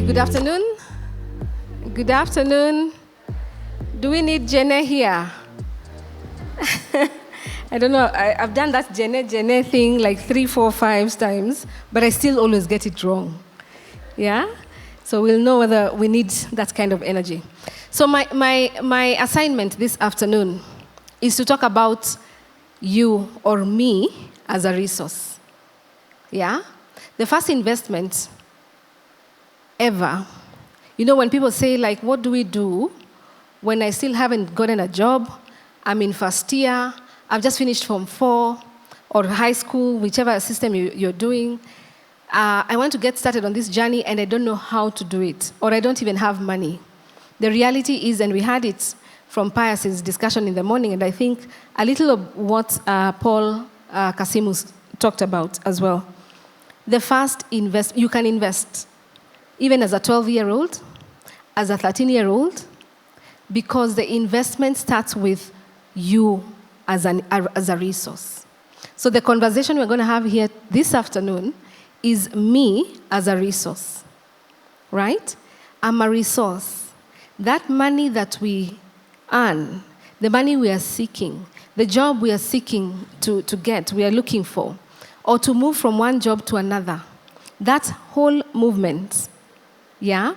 Good afternoon. Good afternoon. Do we need Jenna here? I don't know. I've done that Jenna thing like 3, 4, 5 times, but I still always get it wrong. Yeah? So we'll know whether we need that kind of energy. So my assignment this afternoon is to talk about you or me as a resource. Yeah? The first investment ever. You know, when people say, like, what do we do when I still haven't gotten a job? I'm in first year. I've just finished Form 4 or high school, whichever system you're doing. I want to get started on this journey, and I don't know how to do it, or I don't even have money. The reality is, and we had it from Pius's discussion in the morning, and I think a little of what Paul Kasimus talked about as well. The first you can invest, even as a 12-year-old, as a 13-year-old, because the investment starts with you as a resource. So the conversation we're going to have here this afternoon is me as a resource, right? I'm a resource. That money that we earn, the money we are seeking, the job we are seeking to get, we are looking for, or to move from one job to another, that whole movement, yeah,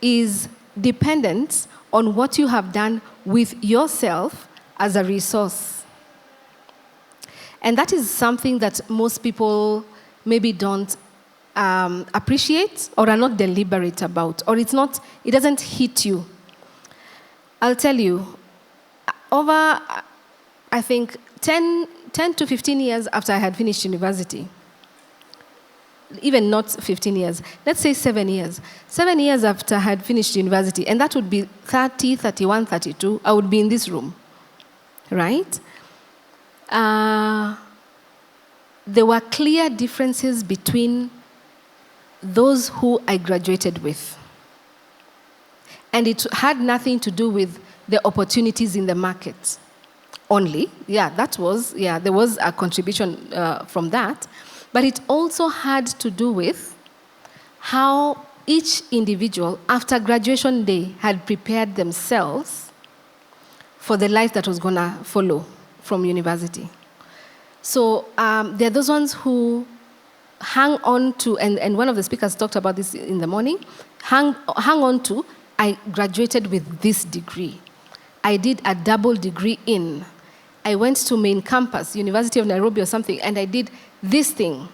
is dependent on what you have done with yourself as a resource. And that is something that most people maybe don't appreciate or are not deliberate about, or it doesn't hit you. I'll tell you, over, I think, 10 to 15 years after I had finished university, even not 15 years, let's say 7 years. 7 years after I had finished university, and that would be 30, 31, 32, I would be in this room, right? There were clear differences between those who I graduated with. And it had nothing to do with the opportunities in the market only. Yeah, there was a contribution from that. But it also had to do with how each individual, after graduation day, had prepared themselves for the life that was going to follow from university. So there are those ones who hang on to, and one of the speakers talked about this in the morning, hang on to, I graduated with this degree. I did a double degree in. I went to main campus, University of Nairobi or something, and I did this thing.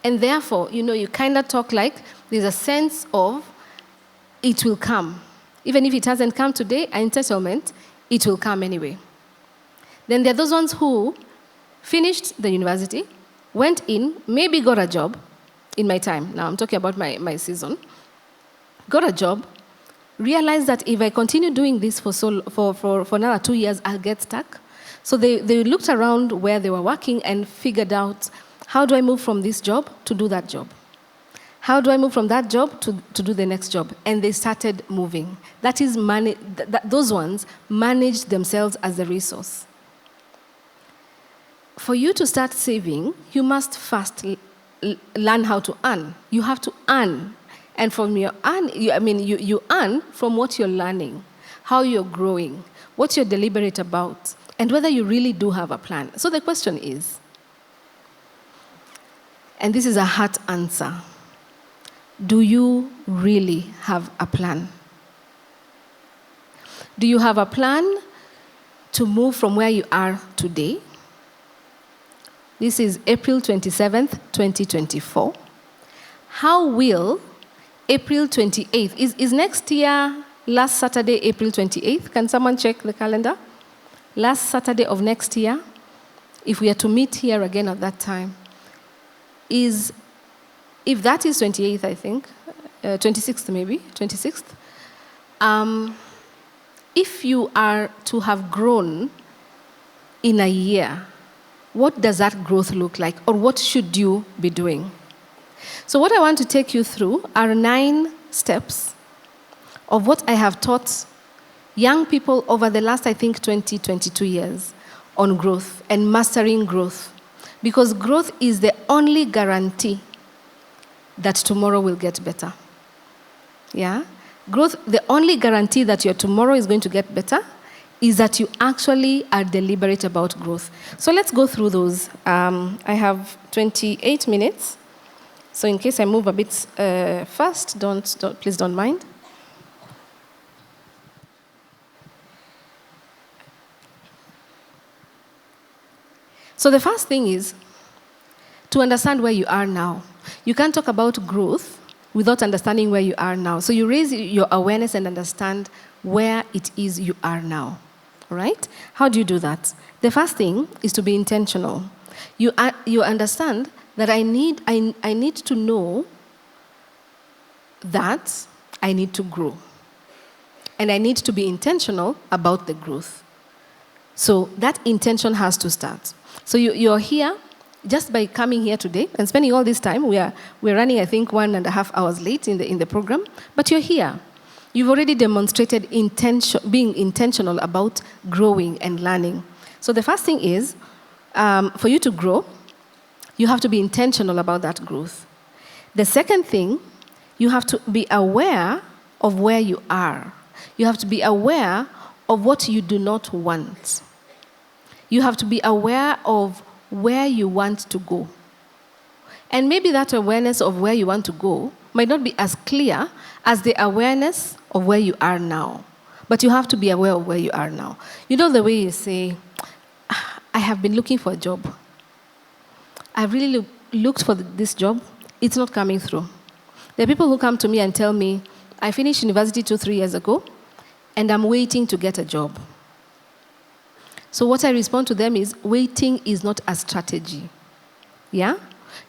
And therefore, you kind of talk like there's a sense of it will come. Even if it hasn't come today, an entitlement, it will come anyway. Then there are those ones who finished the university, went in, maybe got a job in my time. Now I'm talking about my season. Got a job, realized that if I continue doing this for another 2 years, I'll get stuck. So they looked around where they were working and figured out, how do I move from this job to do that job? How do I move from that job to do the next job? And they started moving. That is those ones managed themselves as a resource. For you to start saving, you must first learn how to earn. You have to earn. And from your you earn from what you're learning, how you're growing, what you're deliberate about, and whether you really do have a plan. So the question is, and this is a hard answer, do you really have a plan? Do you have a plan to move from where you are today? This is April 27th, 2024. How will April 28th, is next year, last Saturday, April 28th? Can someone check the calendar? Last Saturday of next year, if we are to meet here again at that time, if that is 28th, I think, 26th maybe, 26th, if you are to have grown in a year, what does that growth look like, or what should you be doing? So what I want to take you through are 9 steps of what I have taught young people over the last, I think, 22 years on growth and mastering growth. Because growth is the only guarantee that tomorrow will get better. Yeah? Growth, the only guarantee that your tomorrow is going to get better is that you actually are deliberate about growth. So let's go through those. I have 28 minutes. So in case I move a bit fast, please don't mind. So the first thing is to understand where you are now. You can't talk about growth without understanding where you are now. So you raise your awareness and understand where it is you are now. All right? How do you do that? The first thing is to be intentional. You understand that I need to know that I need to grow. And I need to be intentional about the growth. So that intention has to start. So you're here just by coming here today and spending all this time. We're running, I think, 1.5 hours late in the program, but you're here. You've already demonstrated being intentional about growing and learning. So the first thing is, for you to grow, you have to be intentional about that growth. The second thing, you have to be aware of where you are. You have to be aware of what you do not want. You have to be aware of where you want to go. And maybe that awareness of where you want to go might not be as clear as the awareness of where you are now. But you have to be aware of where you are now. You know the way you say, I have been looking for a job. I've really looked for this job. It's not coming through. There are people who come to me and tell me, I finished university 2-3 years ago, and I'm waiting to get a job. So what I respond to them is, waiting is not a strategy. Yeah?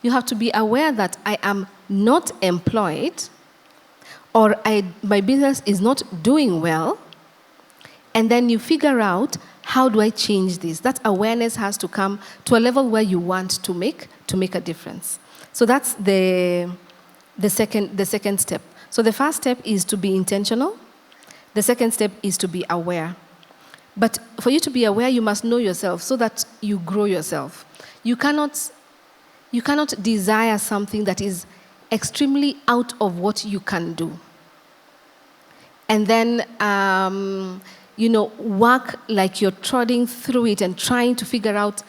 You have to be aware that I am not employed, or my business is not doing well, and then you figure out, how do I change this? That awareness has to come to a level where you want to make a difference. So that's the second step. So the first step is to be intentional. The second step is to be aware. But for you to be aware, you must know yourself so that you grow yourself. You cannot desire something that is extremely out of what you can do. And then, work like you're trotting through it and trying to figure out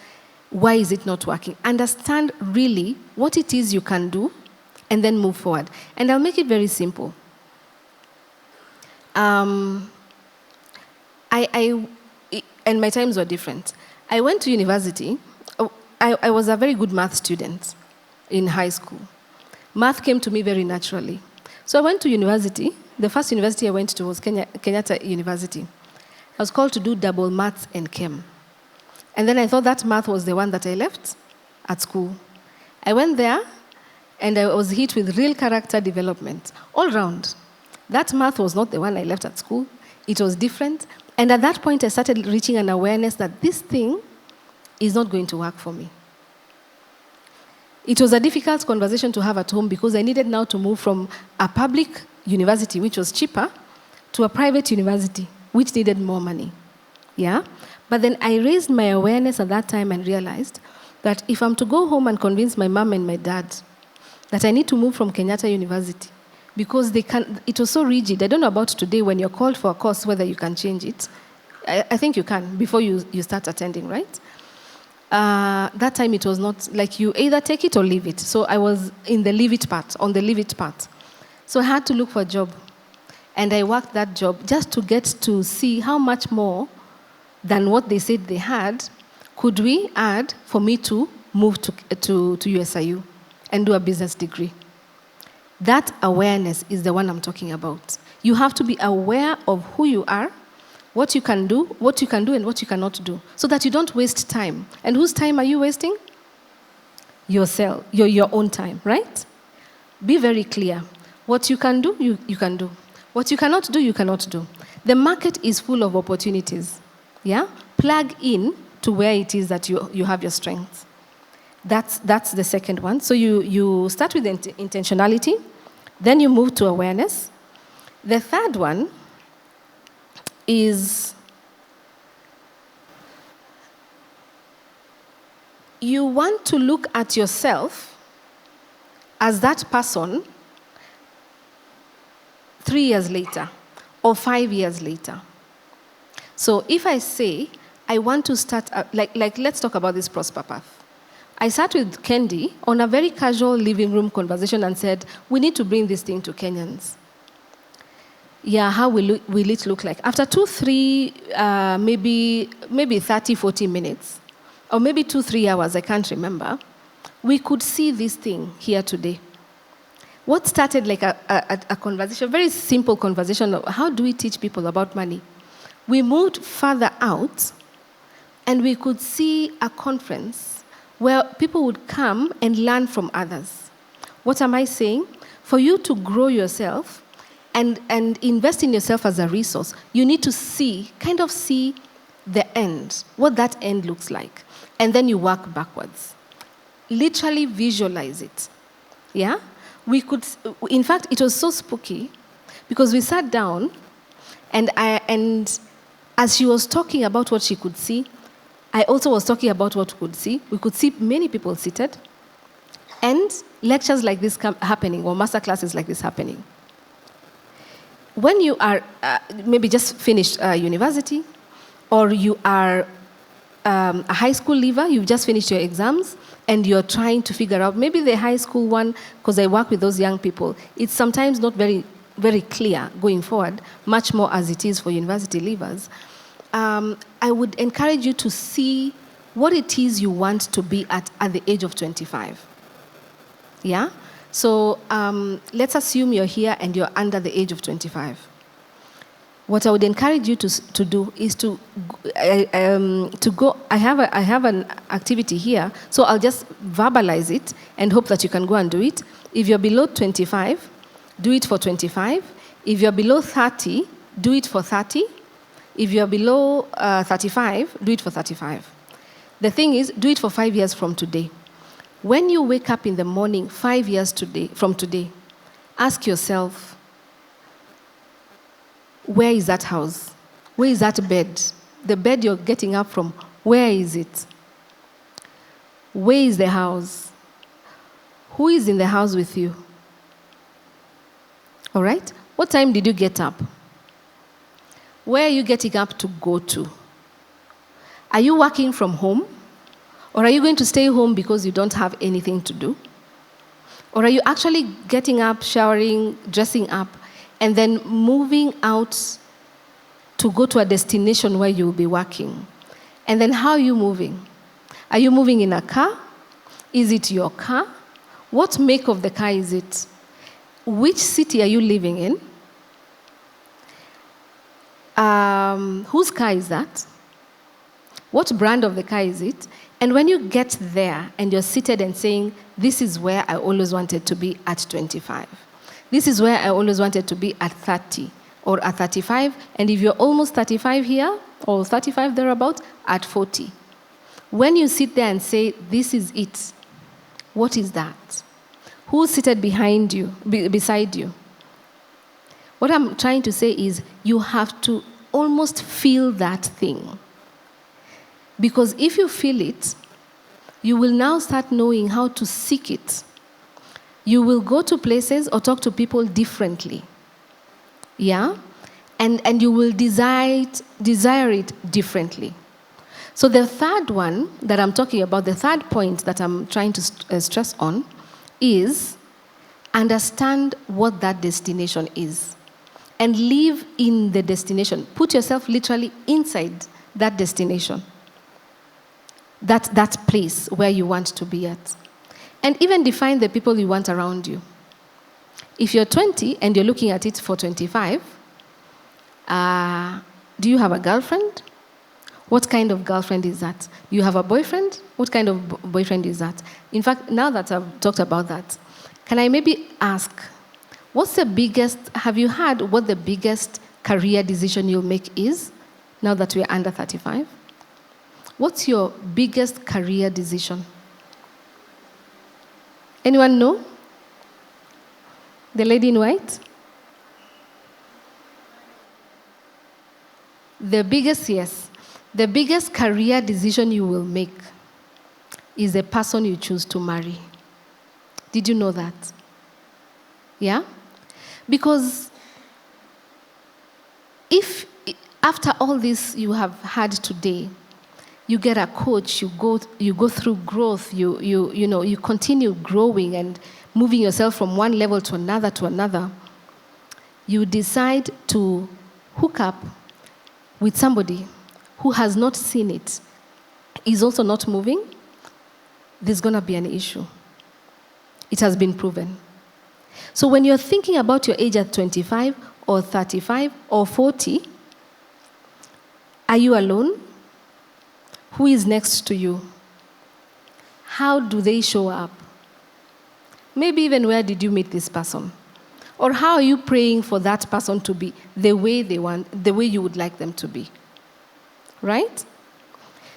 why is it not working. Understand really what it is you can do and then move forward. And I'll make it very simple. And my times were different. I went to university. I was a very good math student in high school. Math came to me very naturally. So I went to university. The first university I went to was Kenyatta University. I was called to do double maths and chem. And then I thought that math was the one that I left at school. I went there, and I was hit with real character development all round. That math was not the one I left at school. It was different. And at that point, I started reaching an awareness that this thing is not going to work for me. It was a difficult conversation to have at home because I needed now to move from a public university, which was cheaper, to a private university, which needed more money. Yeah? But then I raised my awareness at that time and realized that if I'm to go home and convince my mom and my dad that I need to move from Kenyatta University, because it was so rigid. I don't know about today when you're called for a course, whether you can change it. I think you can before you start attending, right? That time it was not like you either take it or leave it. So I was on the leave it part. So I had to look for a job. And I worked that job just to get to see how much more than what they said they had could we add for me to move to USIU and do a business degree. That awareness is the one I'm talking about. You have to be aware of who you are, what you can do and what you cannot do, so that you don't waste time. And whose time are you wasting? Yourself, your own time, right? Be very clear. What you can do, you can do. What you cannot do, you cannot do. The market is full of opportunities. Yeah? Plug in to where it is that you have your strengths. That's the second one. So you start with intentionality, then you move to awareness. The third one is you want to look at yourself as that person 3 years later or 5 years later. So if I say, I want to start, let's talk about this ProsperPath. I sat with Kendi on a very casual living room conversation and said, we need to bring this thing to Kenyans. Yeah, how will it look like? After 2, 3, maybe 30, 40 minutes, or maybe 2, 3 hours, I can't remember, we could see this thing here today. What started like a conversation, a very simple conversation of how do we teach people about money? We moved further out, and we could see a conference where people would come and learn from others. What am I saying? For you to grow yourself and invest in yourself as a resource, you need to see the end, what that end looks like. And then you work backwards. Literally visualize it. Yeah? In fact, it was so spooky because we sat down and as she was talking about what she could see, I also was talking about what we could see. We could see many people seated and lectures like this happening or master classes like this happening. When you are maybe just finished university or you are a high school leaver, you've just finished your exams, and you're trying to figure out, maybe the high school one, because I work with those young people, it's sometimes not very, very clear going forward, much more as it is for university leavers. I would encourage you to see what it is you want to be at the age of 25. Yeah? So let's assume you're here and you're under the age of 25. What I would encourage you to do is to go. I have an activity here, so I'll just verbalize it and hope that you can go and do it. If you're below 25, do it for 25. If you're below 30, do it for 30. If you're below 35, do it for 35. The thing is, do it for 5 years from today. When you wake up in the morning, 5 years from today, ask yourself, where is that house? Where is that bed? The bed you're getting up from, where is it? Where is the house? Who is in the house with you? All right? What time did you get up? Where are you getting up to go to? Are you working from home? Or are you going to stay home because you don't have anything to do? Or are you actually getting up, showering, dressing up, and then moving out to go to a destination where you'll be working? And then how are you moving? Are you moving in a car? Is it your car? What make of the car is it? Which city are you living in? Whose car is that? What brand of the car is it? And when you get there and you're seated and saying, this is where I always wanted to be at 25. This is where I always wanted to be at 30 or at 35. And if you're almost 35 here or 35 thereabout, at 40. When you sit there and say, this is it, what is that? Who's seated behind you, beside you? What I'm trying to say is you have to almost feel that thing. Because if you feel it, you will now start knowing how to seek it. You will go to places or talk to people differently. Yeah? And you will desire it differently. So the third one that I'm talking about, the third point that I'm trying to stress on is understand what that destination is. And live in the destination. Put yourself literally inside that destination. That place where you want to be at. And even define the people you want around you. If you're 20 and you're looking at it for 25, do you have a girlfriend? What kind of girlfriend is that? Do you have a boyfriend? What kind of boyfriend is that? In fact, now that I've talked about that, can I maybe ask, have you heard what the biggest career decision you'll make is now that we're under 35? What's your biggest career decision? Anyone know? The lady in white? The biggest career decision you will make is the person you choose to marry. Did you know that? Yeah? Because if after all this you have had today, you get a coach, you go through growth, you continue growing and moving yourself from one level to another, you decide to hook up with somebody who has not seen it, is also not moving, there's going to be an issue. It has been proven. So when you're thinking about your age at 25 or 35 or 40, are you alone? Who is next to you? How do they show up? Maybe even where did you meet this person? Or how are you praying for that person to be the way they want, the way you would like them to be? Right?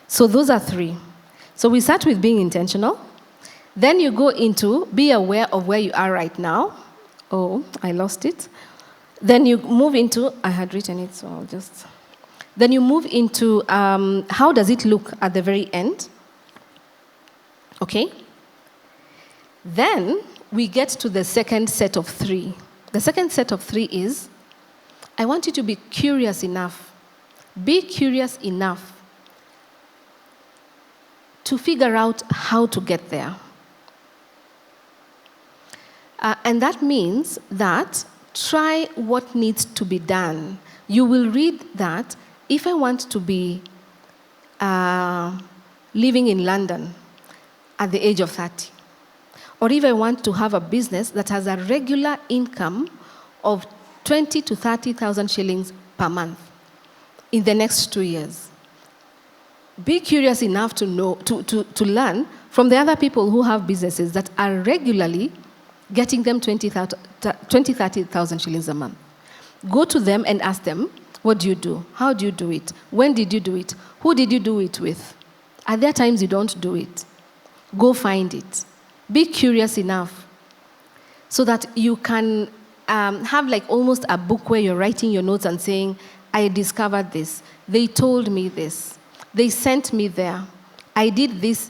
So those are 3. So we start with being intentional. Then you go into be aware of where you are right now. Oh, I lost it. Then you move into, I had written it, so I'll just... Then you move into how does it look at the very end? Okay? Then we get to the second set of 3. The second set of 3 is, I want you to be curious enough. Be curious enough to figure out how to get there. And that means that try what needs to be done. You will read that if I want to be living in London at the age of 30, or if I want to have a business that has a regular income of 20 to 30,000 shillings per month in the next 2 years, be curious enough to know, to learn from the other people who have businesses that are regularly getting them 20, 30,000 shillings a month. Go to them and ask them, what do you do? How do you do it? When did you do it? Who did you do it with? Are there times you don't do it? Go find it. Be curious enough so that you can have like almost a book where you're writing your notes and saying, I discovered this. They told me this. They sent me there. I did this,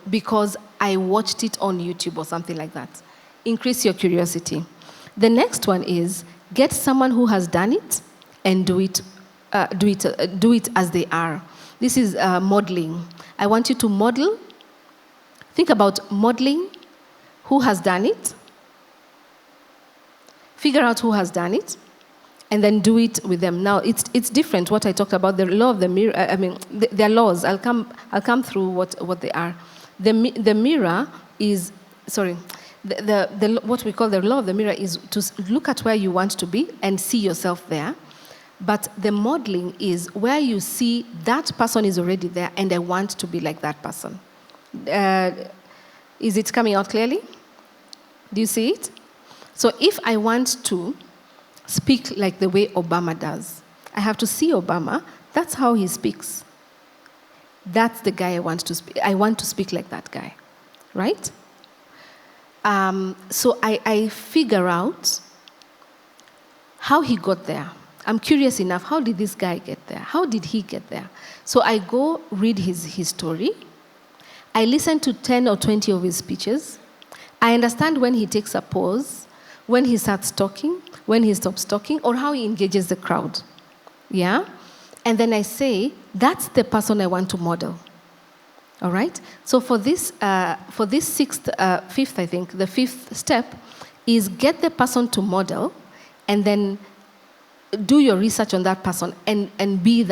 because I watched it on YouTube or something like that. Increase your curiosity. The next one is get someone who has done it and do it as they are. This is modeling. I want you to model. Think about modeling. Who has done it? Figure out who has done it, and then do it with them. Now, it's different. What I talked about, the law of the mirror. There are laws. I'll come through what they are. The mirror is what we call the law of the mirror is to look at where you want to be and see yourself there. But the modeling is where you see that person is already there and I want to be like that person. Is it coming out clearly? Do you see it? So if I want to speak like the way Obama does, I have to see Obama. That's how he speaks. That's the guy I want to speak. I want to speak like that guy, right? So I figure out how he got there. I'm curious enough, how did this guy get there? How did he get there? So I go read his story. I listen to 10 or 20 of his speeches. I understand when he takes a pause, when he starts talking, when he stops talking, or how he engages the crowd. Yeah? And then I say, that's the person I want to model. All right? So for this fifth, I think, the fifth step is get the person to model and then do your research on that person and be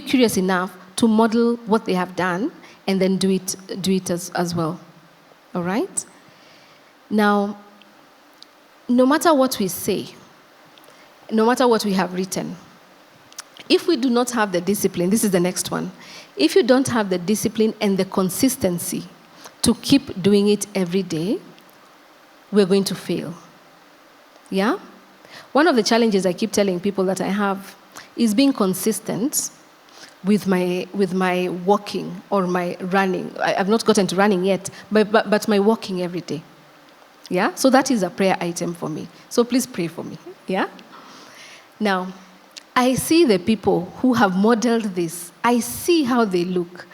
curious enough to model what they have done and then do it as well. All right? Now, no matter what we say, no matter what we have written, if we do not have the discipline, this is the next one. If you don't have the discipline and the consistency to keep doing it every day, we're going to fail. Yeah? One of the challenges I keep telling people that I have is being consistent with my walking or my running. I've not gotten to running yet, but my walking every day. Yeah? So that is a prayer item for me. So please pray for me. Yeah? Now, I see the people who have modeled this. I see how they look,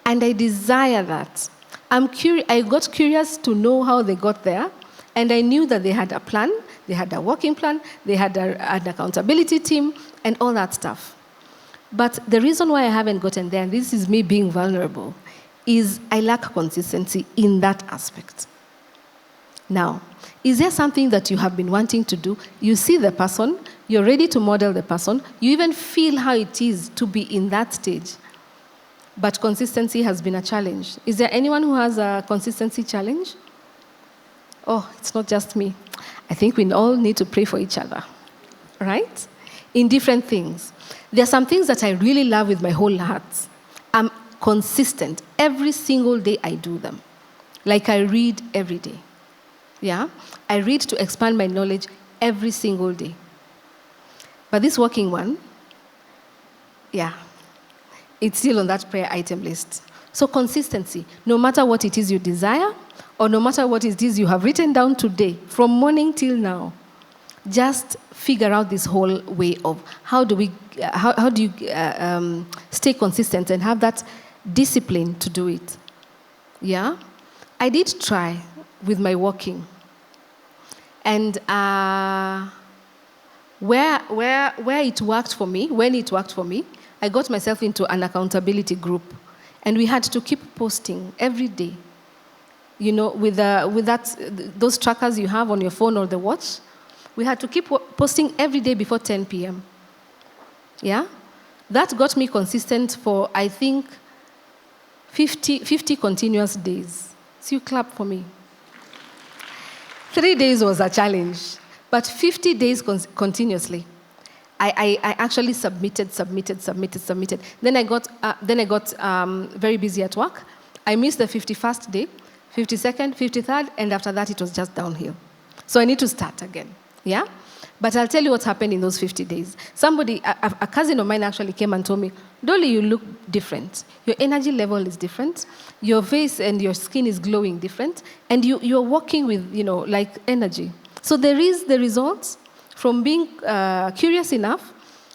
and I desire that. I got curious to know how they got there, and I knew that they had a plan, they had a working plan, they had an accountability team, and all that stuff. But the reason why I haven't gotten there, and this is me being vulnerable, is I lack consistency in that aspect. Now, is there something that you have been wanting to do? You see the person, you're ready to model the person, you even feel how it is to be in that stage. But consistency has been a challenge. Is there anyone who has a consistency challenge? Oh, it's not just me. I think we all need to pray for each other, right? In different things. There are some things that I really love with my whole heart. I'm consistent. Every single day I do them. Like I read every day. Yeah? I read to expand my knowledge every single day. But this working one, yeah, it's still on that prayer item list. So consistency, no matter what it is you desire, or no matter what it is you have written down today, from morning till now, just figure out this whole way of how do you stay consistent and have that discipline to do it. Yeah? I did try with my walking. And where it worked for me, when it worked for me, I got myself into an accountability group. And we had to keep posting every day. You know, with those trackers you have on your phone or the watch, we had to keep posting every day before 10 p.m. Yeah? That got me consistent for, I think, 50 continuous days. So you clap for me. 3 days was a challenge, but 50 days continuously. I actually submitted. Then I got very busy at work. I missed the 51st day, 52nd, 53rd, and after that it was just downhill. So I need to start again, yeah? But I'll tell you what happened in those 50 days. A cousin of mine actually came and told me, Dolly, you look different. Your energy level is different. Your face and your skin is glowing different. And you're walking with, like energy. So there is the results from being curious enough,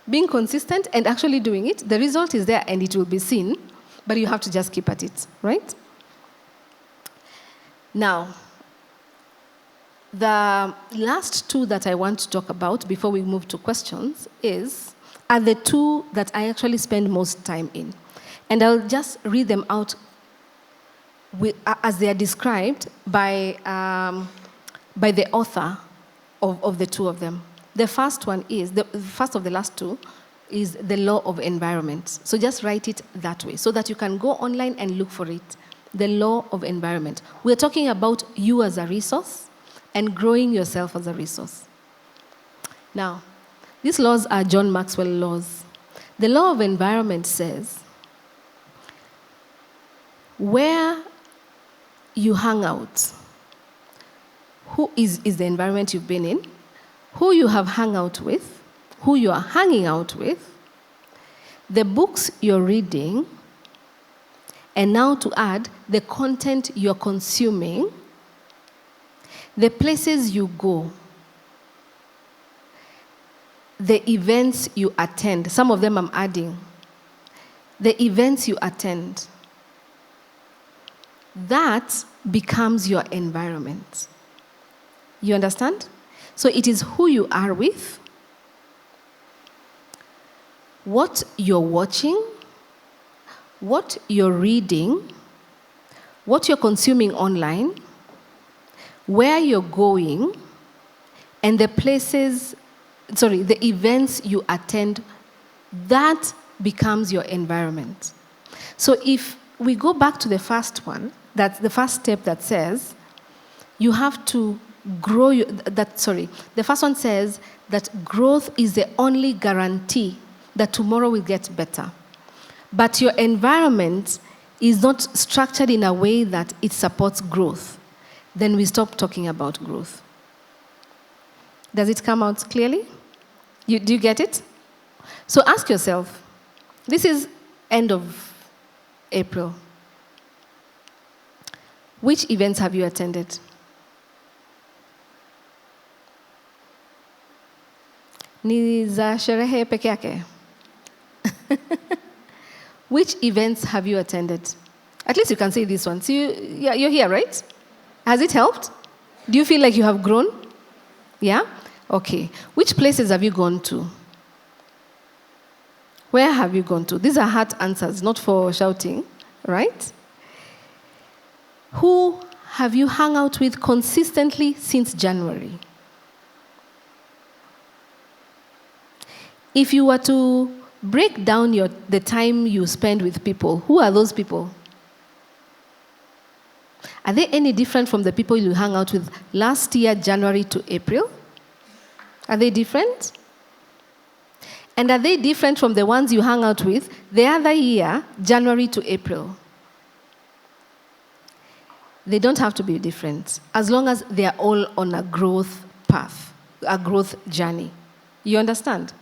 being consistent, and actually doing it. The result is there and it will be seen, but you have to just keep at it, right? Now, the last two that I want to talk about before we move to questions are the two that I actually spend most time in. And I'll just read them out as they are described by the author of the two of them. The first one is, the first of the last two, is the law of environment. So just write it that way so that you can go online and look for it. The law of environment. We're talking about you as a resource and growing yourself as a resource. Now, these laws are John Maxwell laws. The law of environment says, where you hang out, who is the environment you've been in, who you have hung out with, who you are hanging out with, the books you're reading, and now to add, the content you're consuming, the places you go, the events you attend. Some of them I'm adding. The events you attend. That becomes your environment. You understand? So it is who you are with, what you're watching, what you're reading, what you're consuming online, where you're going, and the events you attend. That becomes your environment. So if we go back to the first one, that's the first step that says you have to grow. The first one says that growth is the only guarantee that tomorrow will get better. But your environment is not structured in a way that it supports growth. Then we stop talking about growth. Does it come out clearly? Do you get it? So ask yourself, this is end of April. Which events have you attended? Ni za sherehe peke yake? Which events have you attended? At least you can say this one. So you're here, right? Has it helped? Do you feel like you have grown? Yeah? Okay. Which places have you gone to? Where have you gone to? These are hard answers, not for shouting, right? Who have you hung out with consistently since January? If you were to break down the time you spend with people, who are those people? Are they any different from the people you hung out with last year, January to April? Are they different? And are they different from the ones you hung out with the other year, January to April? They don't have to be different, as long as they are all on a growth path, a growth journey. You understand?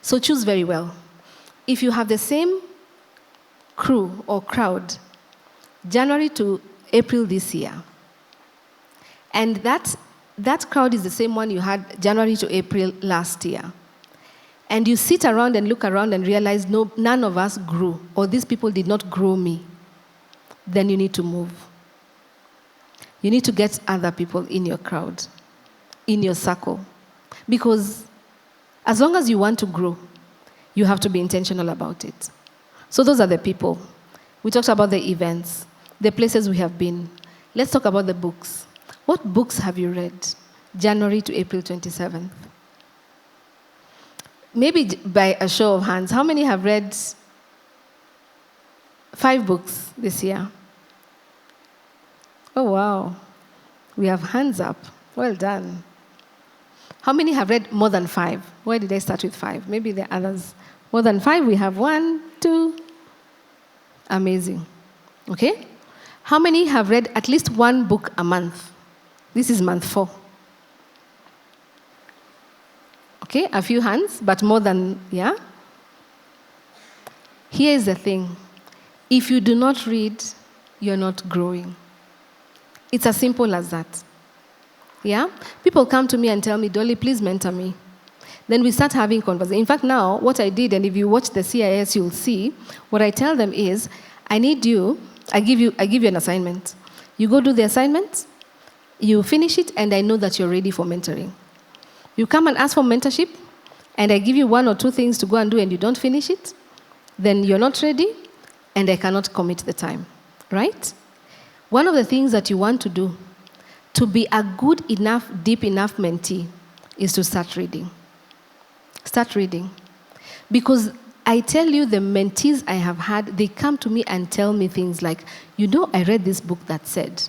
So choose very well. If you have the same crew or crowd, January to April this year, and that crowd is the same one you had January to April last year, and you sit around and look around and realize, no, none of us grew, or these people did not grow me, then you need to move. You need to get other people in your crowd, in your circle. Because as long as you want to grow, you have to be intentional about it. So those are the people. We talked about the events, the places we have been. Let's talk about the books. What books have you read January to April 27th? Maybe by a show of hands, how many have read 5 books this year? Oh, wow. We have hands up. Well done. How many have read more than 5? Why did I start with 5? Maybe there are others. More than 5, we have 1, 2. Amazing. Okay? How many have read at least 1 book a month? This is month 4. Okay, a few hands, but more than, yeah? Here is the thing. If you do not read, you're not growing. It's as simple as that. Yeah? People come to me and tell me, Dolly, please mentor me. Then we start having conversations. In fact, now, what I did, and if you watch the CIS, you'll see, what I tell them is, I need you, I give you an assignment. You go do the assignment, you finish it, and I know that you're ready for mentoring. You come and ask for mentorship, and I give you 1 or 2 things to go and do, and you don't finish it, then you're not ready, and I cannot commit the time. Right? One of the things that you want to do to be a good enough, deep enough mentee is to start reading. Start reading. Because I tell you, the mentees I have had, they come to me and tell me things like, I read this book that said.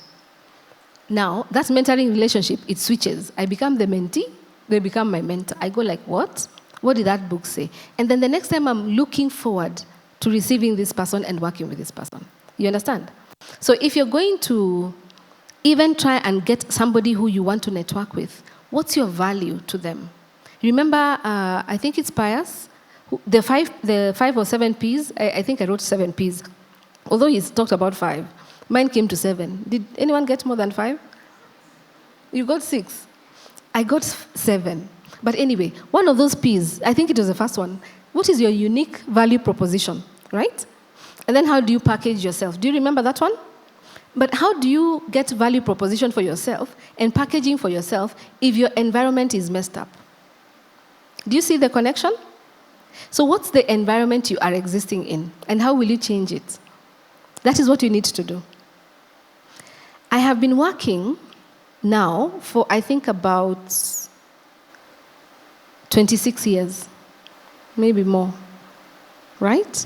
Now, that mentoring relationship, it switches. I become the mentee, they become my mentor. I go like, what? What did that book say? And then the next time I'm looking forward to receiving this person and working with this person. You understand? So if you're going to even try and get somebody who you want to network with, what's your value to them? Remember, I think it's Pius, the 5 or 7 P's. I think I wrote 7 P's, although he's talked about 5. Mine came to 7. Did anyone get more than 5? You got 6. I got 7. But anyway, one of those P's, I think it was the first one. What is your unique value proposition, right? And then how do you package yourself? Do you remember that one? But how do you get value proposition for yourself and packaging for yourself if your environment is messed up? Do you see the connection? So what's the environment you are existing in, and how will you change it? That is what you need to do. I have been working now for, I think, about 26 years, maybe more, right?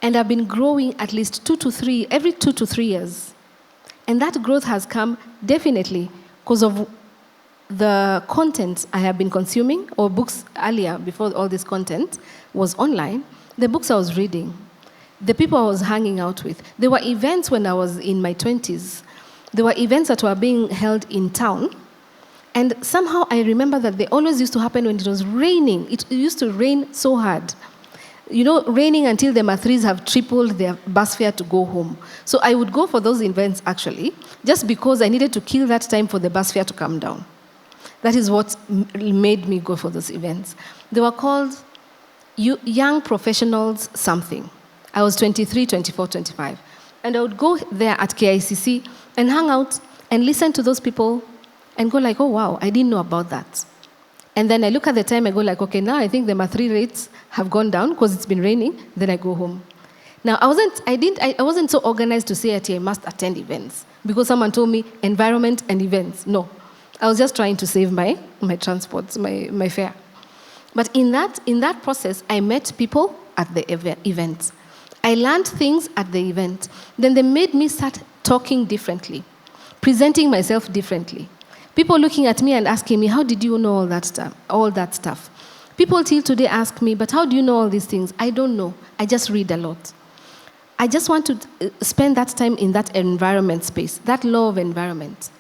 And I've been growing at least every 2 to 3 years. And that growth has come definitely because of the content I have been consuming, or books earlier, before all this content was online, the books I was reading, the people I was hanging out with. There were events when I was in my 20s. There were events that were being held in town. And somehow I remember that they always used to happen when it was raining. It used to rain so hard. Raining until the Mathris have tripled their bus fare to go home. So I would go for those events, actually, just because I needed to kill that time for the bus fare to come down. That is what made me go for those events. They were called Young Professionals something. I was 23, 24, 25. And I would go there at KICC and hang out and listen to those people and go like, oh, wow, I didn't know about that. And then I look at the time, I go like, okay, now I think the math3 rates have gone down because it's been raining. Then I go home. Now, I wasn't so organized to say that I must attend events because someone told me environment and events. No, I was just trying to save my transport, my fare. But in that process, I met people at the event. I learned things at the event. Then they made me start talking differently, presenting myself differently. People looking at me and asking me, how did you know all that stuff? People till today ask me, but how do you know all these things? I don't know. I just read a lot. I just want to spend that time in that environment space, that law of environment.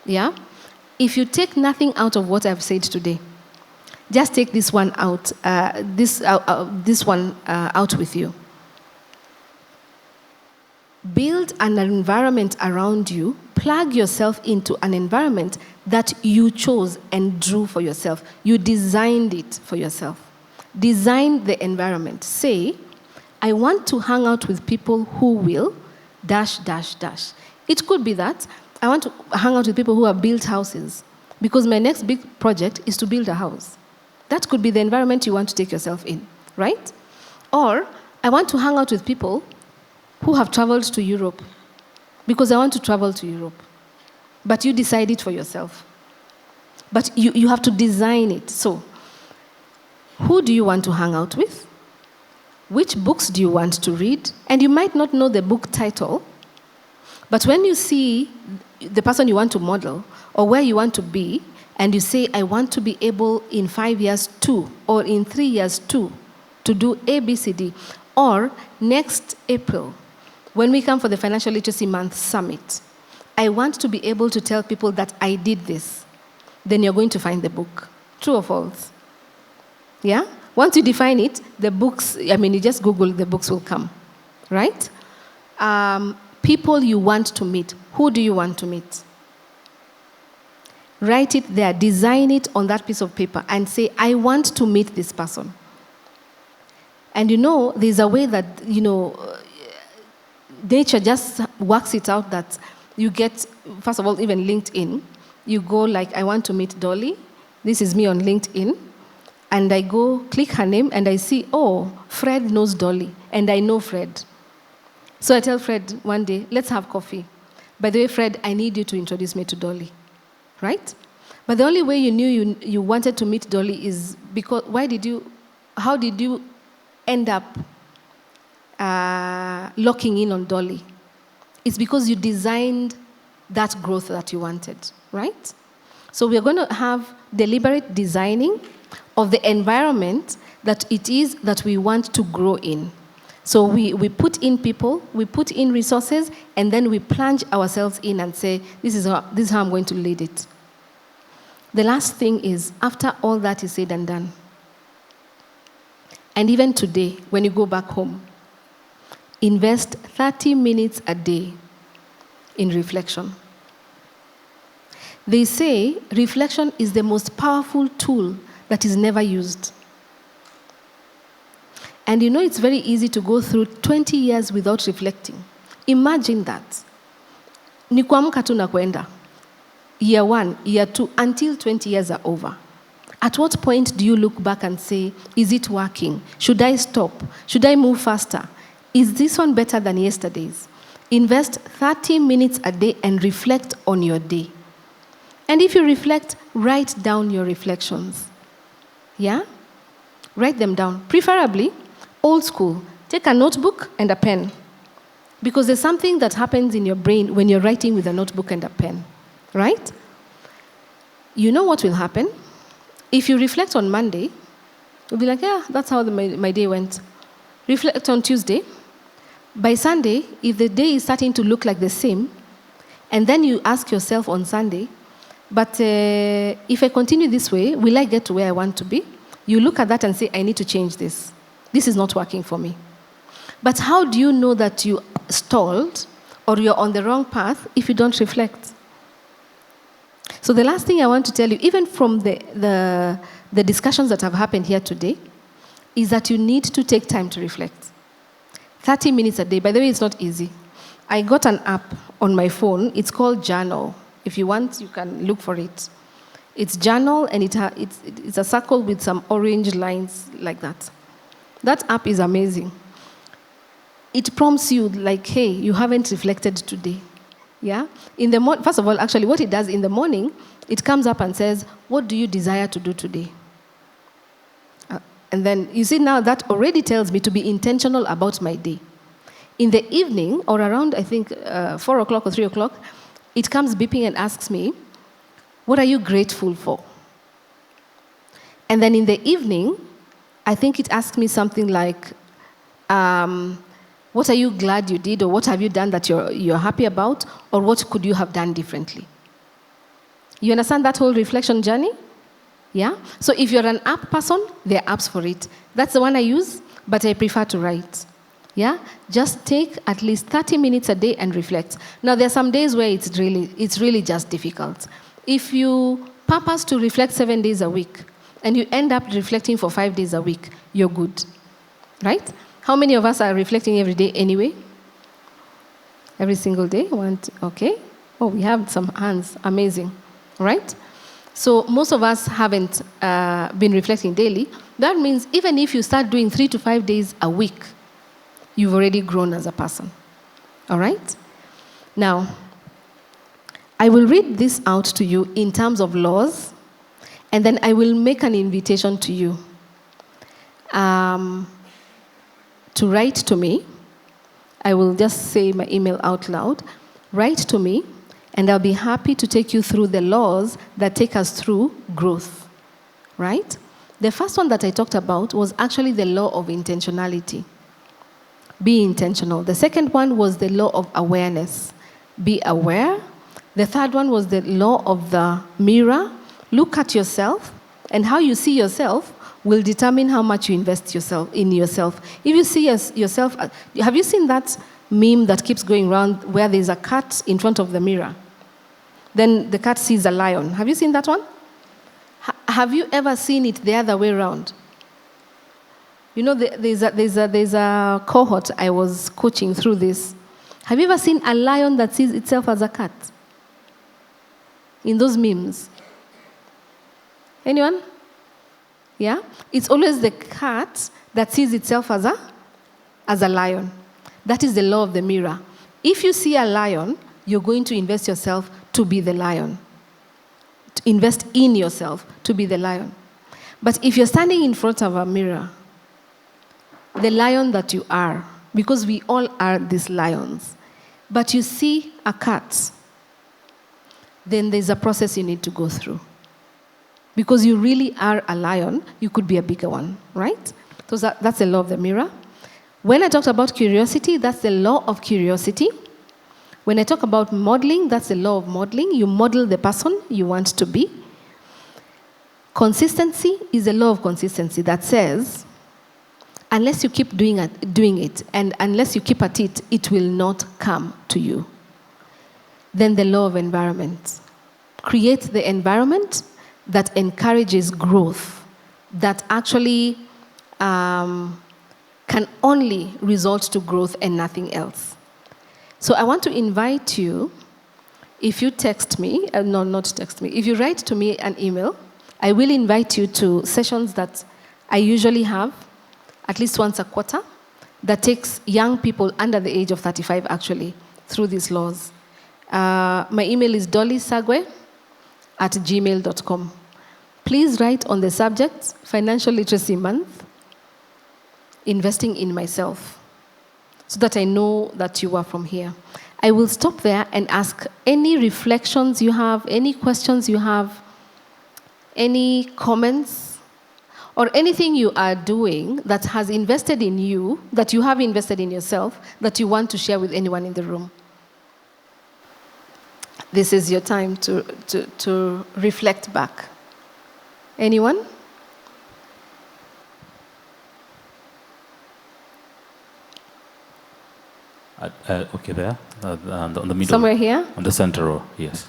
Yeah? If you take nothing out of what I've said today, just take this one out, this one out with you. Build an environment around you. Plug yourself into an environment that you chose and drew for yourself. You designed it for yourself. Design the environment. Say, I want to hang out with people who will ... It could be that I want to hang out with people who have built houses because my next big project is to build a house. That could be the environment you want to take yourself in, right? Or I want to hang out with people who have traveled to Europe because I want to travel to Europe. But you decide it for yourself. But you have to design it. So, who do you want to hang out with? Which books do you want to read? And you might not know the book title, but when you see the person you want to model or where you want to be, and you say, I want to be able in 5 years to, or in 3 years to do A, B, C, D, or next April, when we come for the Financial Literacy Month Summit, I want to be able to tell people that I did this. Then you're going to find the book. True or false? Yeah? Once you define it, the books, you just Google, the books will come. Right? People you want to meet. Who do you want to meet? Write it there. Design it on that piece of paper and say, I want to meet this person. And there's a way that, nature just works it out that you get, first of all, even LinkedIn. You go like, I want to meet Dolly. This is me on LinkedIn. And I go click her name and I see, oh, Fred knows Dolly. And I know Fred. So I tell Fred one day, let's have coffee. By the way, Fred, I need you to introduce me to Dolly. Right? But the only way you knew you wanted to meet Dolly is because, how did you end up locking in on Dolly? It's because you designed that growth that you wanted, right? So we're going to have deliberate designing of the environment that it is that we want to grow in. So we put in people, we put in resources, and then we plunge ourselves in and say, this is how I'm going to lead it. The last thing is, after all that is said and done, and even today, when you go back home, invest 30 minutes a day in reflection. They say reflection is the most powerful tool that is never used. And it's very easy to go through 20 years without reflecting. Imagine that. Ni kuamka tu na kwenda. Year 1, year 2, until 20 years are over. At what point do you look back and say, is it working? Should I stop? Should I move faster? Is this one better than yesterday's? Invest 30 minutes a day and reflect on your day. And if you reflect, write down your reflections. Yeah? Write them down. Preferably, old school. Take a notebook and a pen. Because there's something that happens in your brain when you're writing with a notebook and a pen. Right? You know what will happen? If you reflect on Monday, you'll be like, yeah, that's how my day went. Reflect on Tuesday. By Sunday, if the day is starting to look like the same, and then you ask yourself on Sunday, but if I continue this way, will I get to where I want to be? You look at that and say, I need to change this. This is not working for me. But how do you know that you stalled or you're on the wrong path if you don't reflect? So the last thing I want to tell you, even from the discussions that have happened here today, is that you need to take time to reflect. 30 minutes a day. By the way, it's not easy. I got an app on my phone. It's called Journal. If you want, you can look for it. It's journal, and it's a circle with some orange lines like that. That app is amazing. It prompts you like, hey, you haven't reflected today. Yeah? First of all, actually, what it does in the morning, it comes up and says, what do you desire to do today? And then, you see, now that already tells me to be intentional about my day. In the evening, or around, I think, 4 o'clock or 3 o'clock, it comes beeping and asks me, what are you grateful for? And then in the evening, I think it asks me something like, what are you glad you did, or what have you done that you're happy about, or what could you have done differently? You understand that whole reflection journey? Yeah? So if you're an app person, there are apps for it. That's the one I use, but I prefer to write. Yeah? Just take at least 30 minutes a day and reflect. Now, there are some days where it's really just difficult. If you purpose to reflect 7 days a week, and you end up reflecting for 5 days a week, you're good. Right? How many of us are reflecting every day anyway? Every single day? Okay. Oh, we have some hands. Amazing. Right? So most of us haven't been reflecting daily. That means even if you start doing 3 to 5 days a week, you've already grown as a person. All right? Now, I will read this out to you in terms of laws, and then I will make an invitation to you to write to me. I will just say my email out loud. Write to me, and I'll be happy to take you through the laws that take us through growth. Right? The first one that I talked about was actually the law of intentionality. Be intentional. The second one was the law of awareness. Be aware. The third one was the law of the mirror. Look at yourself, and how you see yourself will determine how much you invest in yourself. If you see yourself, have you seen that meme that keeps going around where there's a cat in front of the mirror? Then the cat sees a lion. Have you seen that one? Have you ever seen it the other way around? You know, there's a cohort I was coaching through this. Have you ever seen a lion that sees itself as a cat? In those memes? Anyone? Yeah? It's always the cat that sees itself as a lion. That is the law of the mirror. If you see a lion, you're going to invest yourself to be the lion. To invest in yourself to be the lion. But if you're standing in front of a mirror, the lion that you are, because we all are these lions, but you see a cat, then there's a process you need to go through. Because you really are a lion, you could be a bigger one, right? So that's the law of the mirror. When I talked about curiosity, that's the law of curiosity. When I talk about modeling, that's the law of modeling. You model the person you want to be. Consistency is the law of consistency that says, unless you keep doing it, and unless you keep at it, it will not come to you. Then the law of environment. Create the environment that encourages growth, that actually can only result to growth and nothing else. So I want to invite you, if you text me, not text me, if you write to me an email, I will invite you to sessions that I usually have at least once a quarter that takes young people under the age of 35 actually through these laws. My email is dollysagwe@gmail.com. Please write on the subject, Financial Literacy Month, investing in myself, so that I know that you are from here. I will stop there and ask any reflections you have, any questions you have, any comments, or anything you are doing that has invested in you, that you have invested in yourself, that you want to share with anyone in the room. This is your time to reflect back. Anyone? Okay, there, on the middle. Somewhere here? On the center row, yes.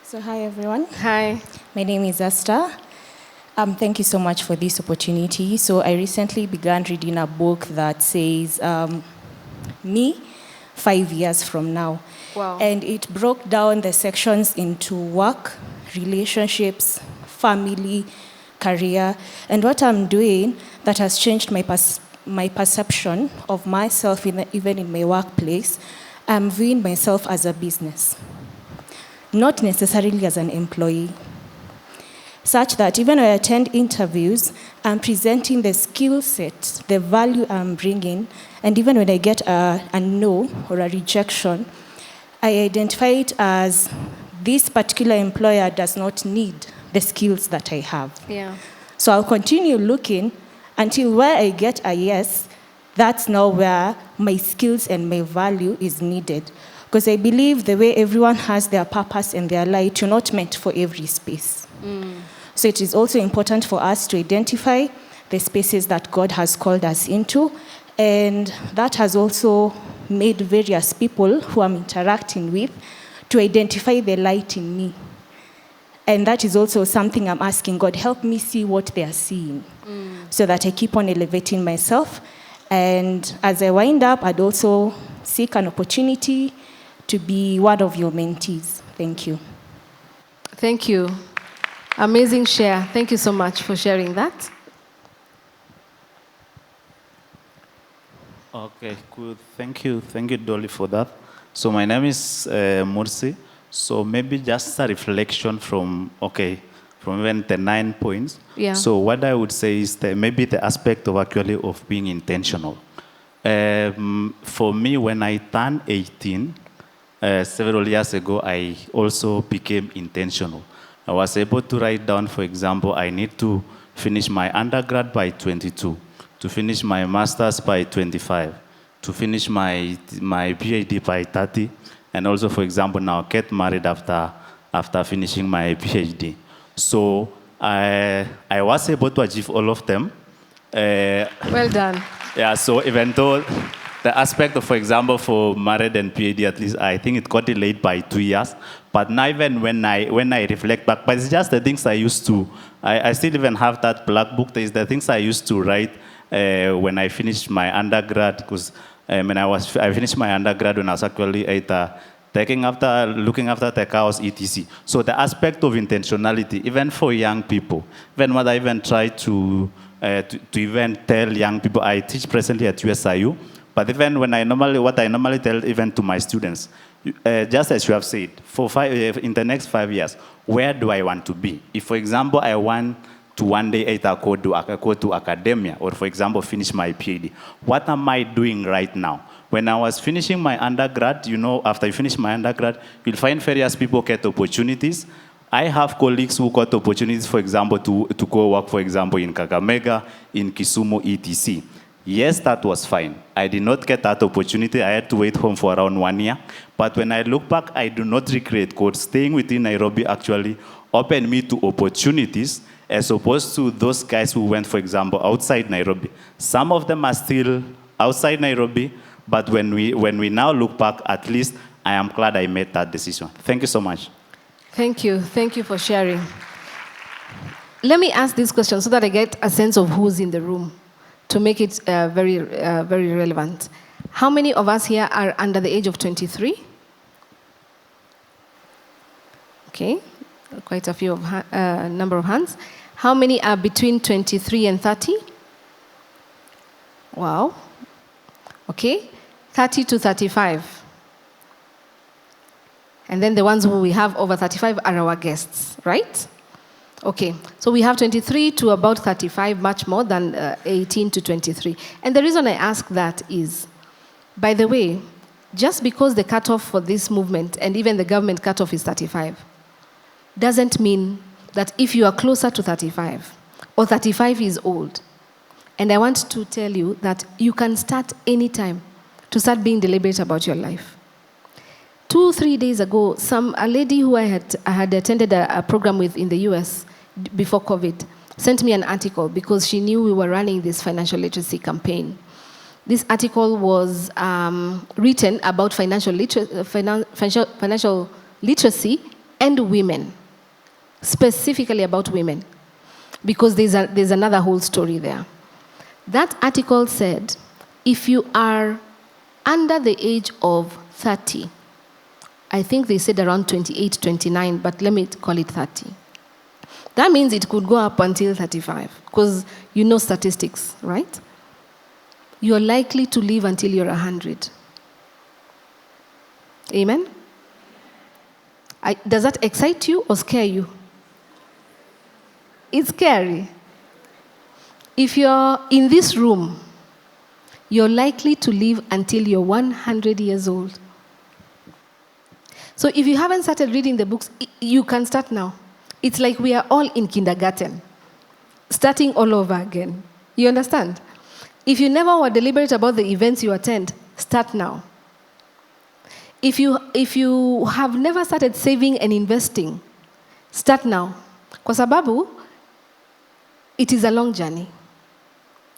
So hi everyone. Hi. My name is Esther. Thank you so much for this opportunity. So I recently began reading a book that says me 5 years from now. Wow. And it broke down the sections into work, relationships, family, career. And what I'm doing that has changed my perception of myself, even in my workplace, I'm viewing myself as a business, not necessarily as an employee. Such that even when I attend interviews, I'm presenting the skill set, the value I'm bringing, and even when I get a no or a rejection, I identify it as this particular employer does not need the skills that I have. Yeah. So I'll continue looking until where I get a yes, that's now where my skills and my value is needed. Because I believe the way everyone has their purpose and their light, you're not meant for every space. So it is also important for us to identify the spaces that God has called us into, and that has also made various people who I'm interacting with to identify the light in me. And that is also something I'm asking God, help me see what they are seeing, so that I keep on elevating myself. And as I wind up, I'd also seek an opportunity to be one of your mentees. Thank you. Thank you. Amazing share. Thank you so much for sharing that. Okay, good. Thank you, Dolly, for that. So my name is Mursi. So maybe just a reflection from even the 9 points. Yeah. So what I would say is that maybe the aspect of actually of being intentional. For me, when I turned 18, several years ago, I also became intentional. I was able to write down, for example, I need to finish my undergrad by 22, to finish my master's by 25, to finish my PhD by 30, and also, for example, now get married after finishing my PhD. So I was able to achieve all of them. Well done. Yeah, so even though the aspect of, for example, for married and PhD, at least I think it got delayed by 2 years. But now even when I reflect back, but it's just the things I used to, I still even have that black book. There's the things I used to write when I finished my undergrad, because when I finished my undergrad when I was actually looking after the chaos, etc. So the aspect of intentionality, even for young people, even what I even try to even tell young people, I teach presently at USIU, but even what I normally tell even to my students, just as you have said, in the next 5 years, where do I want to be? If, for example, I want to one day either go to academia or, for example, finish my PhD, what am I doing right now? When I was finishing my undergrad, after you finish my undergrad, you'll find various people get opportunities. I have colleagues who got opportunities, for example, to go work, for example, in Kakamega, in Kisumu, etc. Yes, that was fine. I did not get that opportunity. I had to wait home for around 1 year. But when I look back, I do not regret, because staying within Nairobi actually opened me to opportunities, as opposed to those guys who went, for example, outside Nairobi. Some of them are still outside Nairobi, but when we now look back, at least I am glad I made that decision. Thank you so much. Thank you. Thank you for sharing. Let me ask this question so that I get a sense of who's in the room, to make it very relevant. How many of us here are under the age of 23? Okay, quite a few number of hands. How many are between 23 and 30? Wow. Okay, 30 to 35. And then the ones who we have over 35 are our guests, right? Okay, so we have 23 to about 35, much more than 18 to 23. And the reason I ask that is, by the way, just because the cutoff for this movement and even the government cutoff is 35, doesn't mean that if you are closer to 35 or 35 is old. And I want to tell you that you can start anytime to start being deliberate about your life. 2-3 days ago, a lady who I had attended a program with in the US before COVID sent me an article because she knew we were running this financial literacy campaign. This article was written about financial literacy and women, specifically about women, because there's another whole story there. That article said, if you are under the age of 30, I think they said around 28, 29, but let me call it 30. That means it could go up until 35, because you know statistics, right? You're likely to live until you're 100. Amen? Does that excite you or scare you? It's scary. If you're in this room, you're likely to live until you're 100 years old. So if you haven't started reading the books, you can start now. It's like we are all in kindergarten, starting all over again. You understand? If you never were deliberate about the events you attend, start now. If you have never started saving and investing, start now. Kwa sababu, it is a long journey.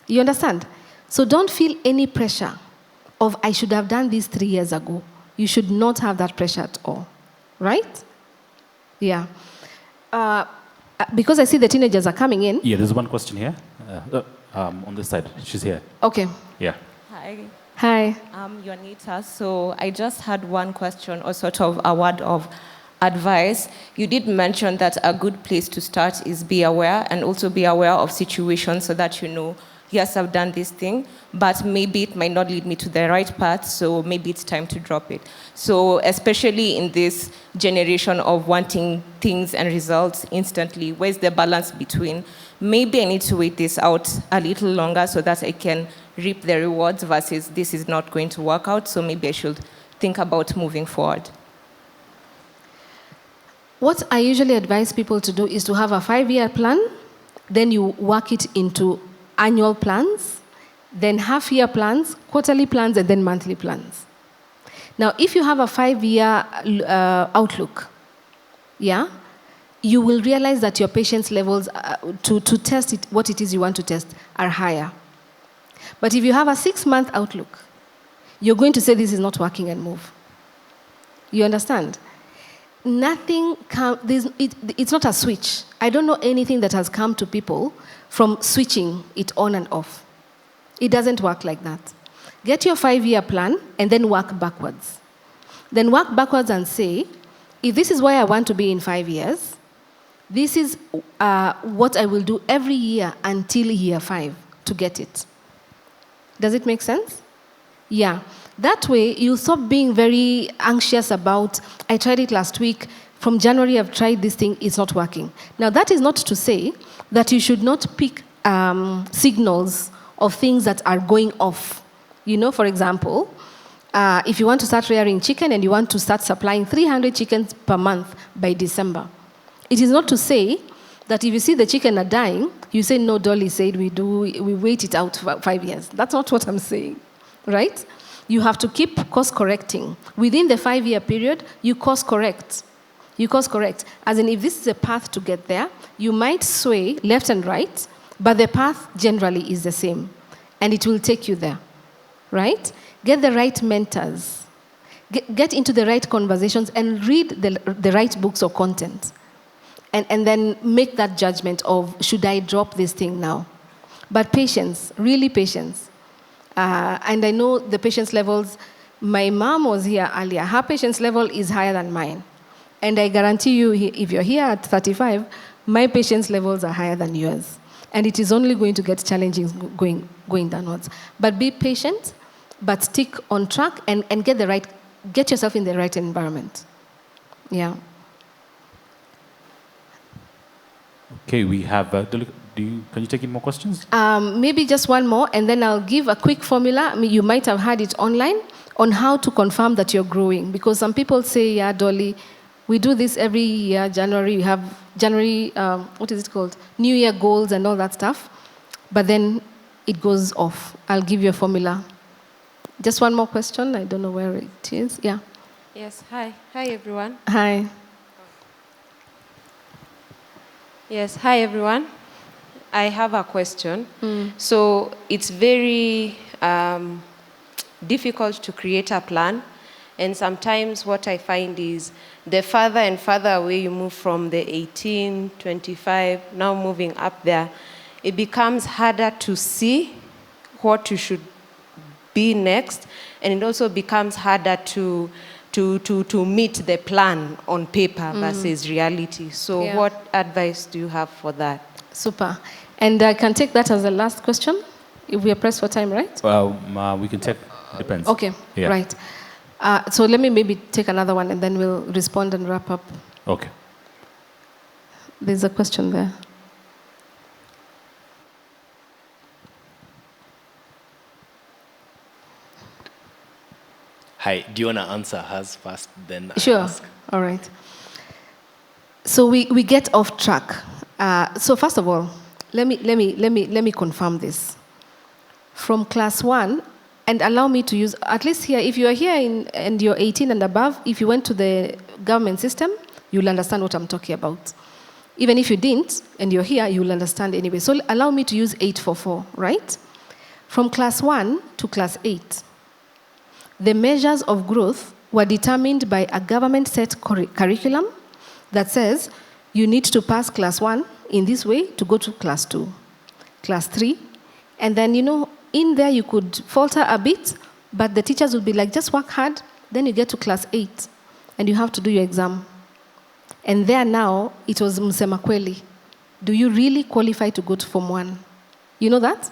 You understand? So don't feel any pressure of, I should have done this 3 years ago. You should not have that pressure at all. Right? Yeah. Because I see the teenagers are coming in. Yeah, there's one question here. On this side. She's here. Okay. Yeah. Hi. Hi. I'm Juanita. So I just had one question, or sort of a word of advice. You did mention that a good place to start is be aware, and also be aware of situations so that you know, yes, I've done this thing, but maybe it might not lead me to the right path, so maybe it's time to drop it. So especially in this generation of wanting things and results instantly, where's the balance between, maybe I need to wait this out a little longer so that I can reap the rewards, versus this is not going to work out, so maybe I should think about moving forward? What I usually advise people to do is to have a 5-year plan, then you work it into annual plans, then half-year plans, quarterly plans, and then monthly plans. Now, if you have a 5-year outlook, yeah, you will realize that your patience levels to test it, what it is you want to test, are higher. But if you have a 6-month outlook, you're going to say this is not working and move. You understand? It's not a switch. I don't know anything that has come to people from switching it on and off. It doesn't work like that. Get your 5-year plan and then work backwards. Then work backwards and say, if this is where I want to be in 5 years, this is what I will do every year until year 5 to get it. Does it make sense? Yeah. That way, you'll stop being very anxious about, I tried it last week, from January I've tried this thing, it's not working. Now, that is not to say that you should not pick signals of things that are going off. You know, for example, if you want to start rearing chicken and you want to start supplying 300 chickens per month by December, it is not to say that if you see the chicken are dying, you say, no, Dolly said we wait it out for 5 years. That's not what I'm saying, right? You have to keep course correcting. Within the 5-year period, you course correct. You course correct. As in, if this is a path to get there, you might sway left and right, but the path generally is the same, and it will take you there, right? Get the right mentors. Get into the right conversations and read the right books or content. And then make that judgment of, should I drop this thing now? But patience, really patience. And I know the patience levels, my mom was here earlier. Her patience level is higher than mine. And I guarantee you, if you're here at 35, my patience levels are higher than yours. And it is only going to get challenging going downwards. But be patient, but stick on track and get yourself in the right environment. Yeah. Okay, we have, can you take in more questions? Maybe just one more, and then I'll give a quick formula. I mean, you might have had it online on how to confirm that you're growing. Because some people say, yeah, Dolly, we do this every year, January, we have January, what is it called? New Year goals and all that stuff. But then it goes off. I'll give you a formula. Just one more question. I don't know where it is. Yeah. Yes, hi. Hi, everyone. Hi. Yes, hi, everyone. I have a question. So it's very difficult to create a plan And sometimes what I find is the farther and farther away you move from the 18, 25, now moving up there, it becomes harder to see what you should be next, and it also becomes harder to meet the plan on paper versus reality. So what advice do you have for that? Super. And I can take that as the last question, if we are pressed for time, right? We can take, depends. Okay, Yeah. right. So let me maybe take another one, and then we'll respond and wrap up. Okay. There's a question there. Hi, do you want to answer hers first, then I Sure. ask? All right. So we get off track. So first of all, let me confirm this. From class 1, and allow me to use, at least here, if you are here and you're 18 and above, if you went to the government system, you'll understand what I'm talking about. Even if you didn't, and you're here, you'll understand anyway. So allow me to use 844, right? From class 1 to class 8, the measures of growth were determined by a government-set curriculum that says you need to pass class 1 in this way to go to class 2, class 3, and then, in there you could falter a bit, but the teachers would be like, just work hard, then you get to class 8, and you have to do your exam. And there now, it was msema kweli. Do you really qualify to go to Form 1? You know that?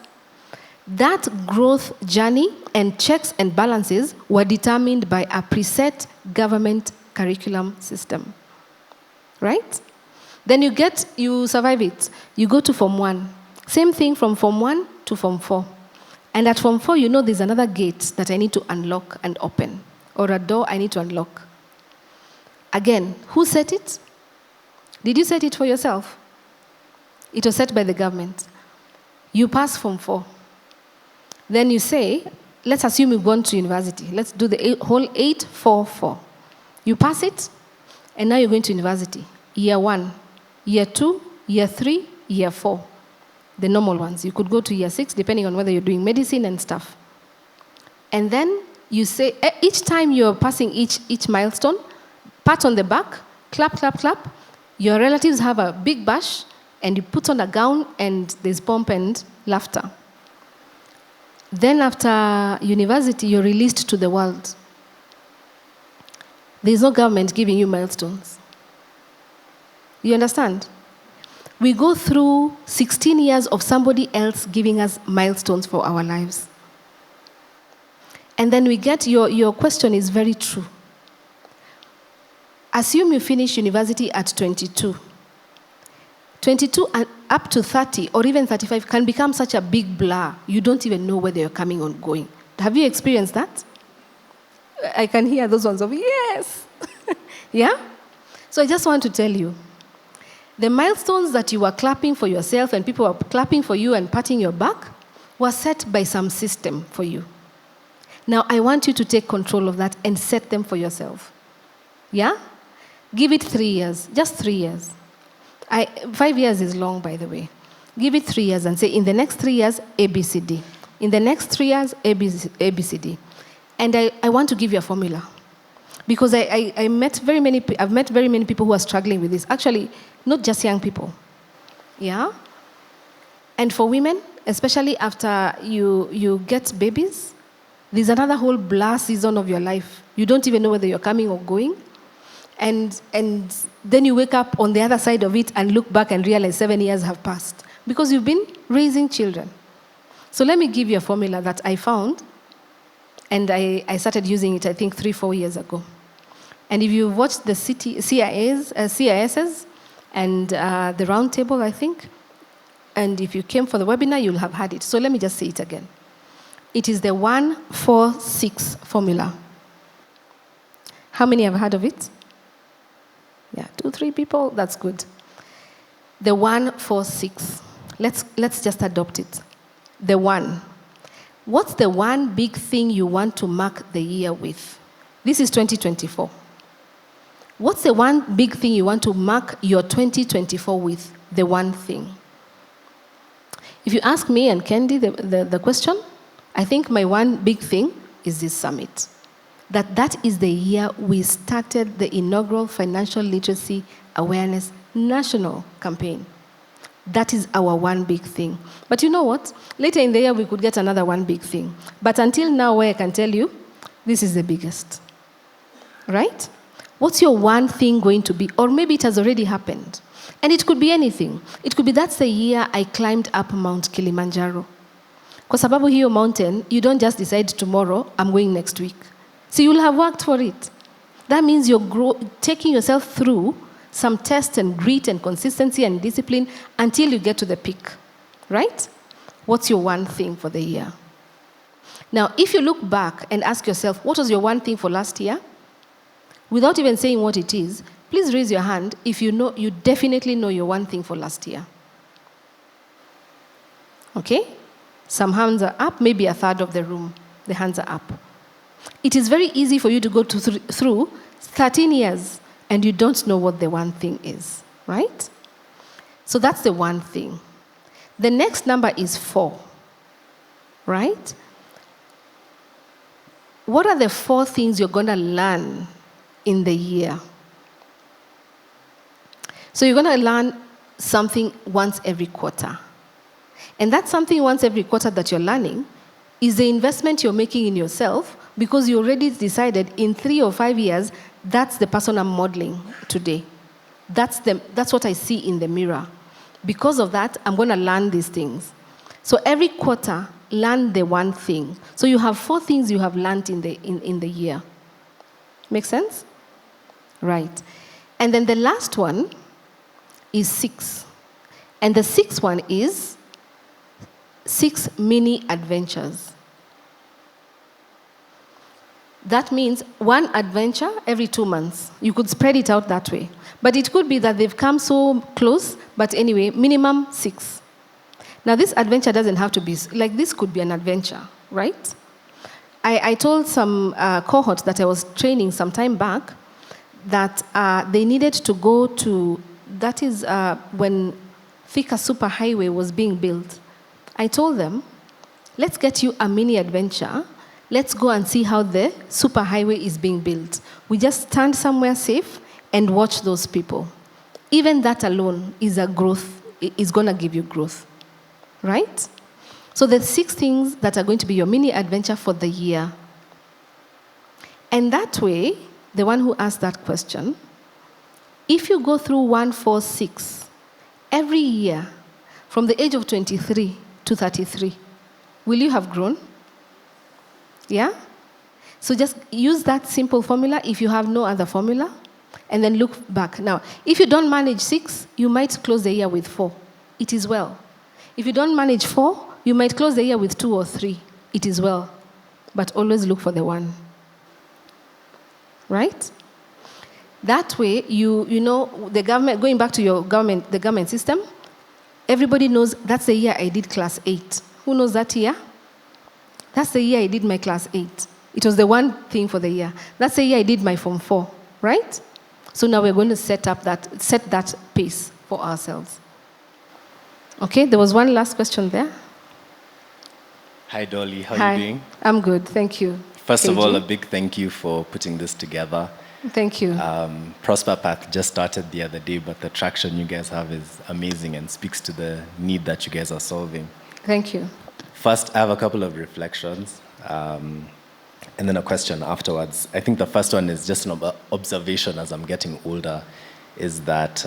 That growth journey and checks and balances were determined by a preset government curriculum system. Right? Then you survive it. You go to Form 1. Same thing from Form 1 to Form 4. And at Form 4, there's another gate that I need to unlock and open, or a door I need to unlock. Again, who set it? Did you set it for yourself? It was set by the government. You pass Form 4. Then you say, let's assume you've gone to university. Let's do the whole 844. You pass it, and now you're going to university. Year 1, year 2, year 3, year 4. The normal ones. You could go to year 6, depending on whether you're doing medicine and stuff. And then you say, each time you're passing each milestone, pat on the back, clap, clap, clap. Your relatives have a big bash, and you put on a gown, and there's pomp and laughter. Then after university, you're released to the world. There's no government giving you milestones. You understand? We go through 16 years of somebody else giving us milestones for our lives. And then we get, your question is very true. Assume you finish university at 22. 22 and up to 30 or even 35 can become such a big blur. You don't even know whether you're coming or going. Have you experienced that? I can hear those ones of, yes. Yeah? So I just want to tell you, the milestones that you were clapping for yourself and people were clapping for you and patting your back were set by some system for you. Now, I want you to take control of that and set them for yourself. Yeah? Give it 3 years, just 3 years. 5 years is long, by the way. Give it 3 years and say, in the next 3 years, A, B, C, D. In the next 3 years, A, B, C, D. And I want to give you a formula. Because I've met very many people who are struggling with this. Actually, not just young people. Yeah? And for women, especially after you get babies, there's another whole blur season of your life. You don't even know whether you're coming or going. And then you wake up on the other side of it and look back and realize 7 years have passed. Because you've been raising children. So let me give you a formula that I found. And I started using it, I think, 3-4 years ago. And if you watched the CISs and the round table, I think, and if you came for the webinar, you'll have had it. So let me just say it again. It is the 1-4-6 formula. How many have heard of it? Yeah, 2-3 people, that's good. The 1-4-6. Let's just adopt it. The 1. What's the one big thing you want to mark the year with? This is 2024. What's the one big thing you want to mark your 2024 with? The one thing. If you ask me and Candy the question, I think my one big thing is this summit. that is the year we started the inaugural Financial Literacy Awareness National Campaign. That is our one big thing. But you know what? Later in the year, we could get another one big thing. But until now, where I can tell you, this is the biggest. Right? What's your one thing going to be? Or maybe it has already happened. And it could be anything. It could be that's the year I climbed up Mount Kilimanjaro. Kwa sababu hiyo mountain, you don't just decide tomorrow, I'm going next week. So you'll have worked for it. That means you're taking yourself through some test and grit and consistency and discipline until you get to the peak. Right? What's your one thing for the year? Now, if you look back and ask yourself, what was your one thing for last year? Without even saying what it is, please raise your hand if you know, you definitely know your one thing for last year. Okay? Some hands are up, maybe a third of the room, the hands are up. It is very easy for you to go through 13 years and you don't know what the one thing is, right? So that's the one thing. The next number is 4, right? What are the 4 things you're going to learn in the year? So you're going to learn something once every quarter. And that something once every quarter that you're learning is the investment you're making in yourself because you already decided in 3 or 5 years, that's the person I'm modeling today. That's what I see in the mirror. Because of that, I'm going to learn these things. So every quarter, learn the one thing. So you have 4 things you have learned in the year. Make sense? Right. And then the last one is 6. And the 6th one is 6 mini adventures. That means 1 adventure every 2 months. You could spread it out that way. But it could be that they've come so close, but anyway, minimum 6. Now, this adventure doesn't have to be, like this could be an adventure, right? I told some cohort that I was training some time back that they needed to go to, that is when Thika Superhighway was being built. I told them, let's get you a mini adventure. Let's go and see how the superhighway is being built. We just stand somewhere safe and watch those people. Even that alone is a growth, is going to give you growth, right? So the 6 things that are going to be your mini adventure for the year. And that way, the one who asked that question, if you go through 1, 4, 6, every year, from the age of 23 to 33, will you have grown? Yeah? So just use that simple formula if you have no other formula, and then look back. Now, if you don't manage 6, you might close the year with 4. It is well. If you don't manage 4, you might close the year with 2 or 3. It is well. But always look for the 1. Right? That way, you know, the government, going back to the government system, everybody knows that's the year I did class 8. Who knows that year? That's the year I did my class 8. It was the one thing for the year. That's the year I did my form 4, right? So now we're going to set that pace for ourselves. Okay, there was one last question there. Hi, Dolly. How are you doing? I'm good, thank you. First of all, a big thank you for putting this together. Thank you. ProsperPath just started the other day, but the traction you guys have is amazing and speaks to the need that you guys are solving. Thank you. First, I have a couple of reflections, and then a question afterwards. I think the first one is just an observation as I'm getting older, is that